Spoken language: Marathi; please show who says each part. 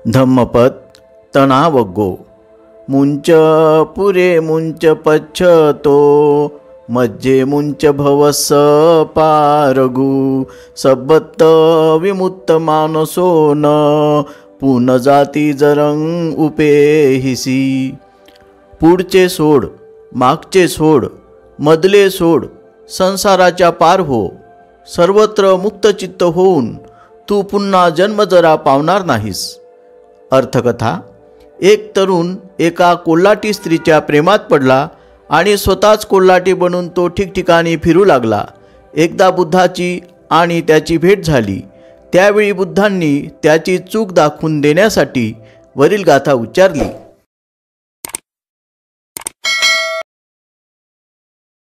Speaker 1: धम्मपद तणावग्गो मुंच पुरे मुंच पच्छतो मज्जे मुंच भवस पारगु सबत्त विमुक्त मानसो न पुन जाती जरंग उपेहिसी। पुढचे सोड, मागचे सोड, मधले सोड, संसाराच्या पार हो, सर्वत्र मुक्तचित्त होऊन तू पुन्हा जन्म जरा पावणार नाहीस। अर्थकथा। एक तरुण एका कोल्हाटी स्त्रीच्या प्रेमात पडला आणि स्वतःच कोल्हाटी बनून तो ठिकठिकाणी फिरू लागला। एकदा बुद्धाची आणि त्याची भेट झाली। त्यावेळी बुद्धांनी त्याची चूक दाखवून देण्यासाठी वरील गाथा उच्चारली।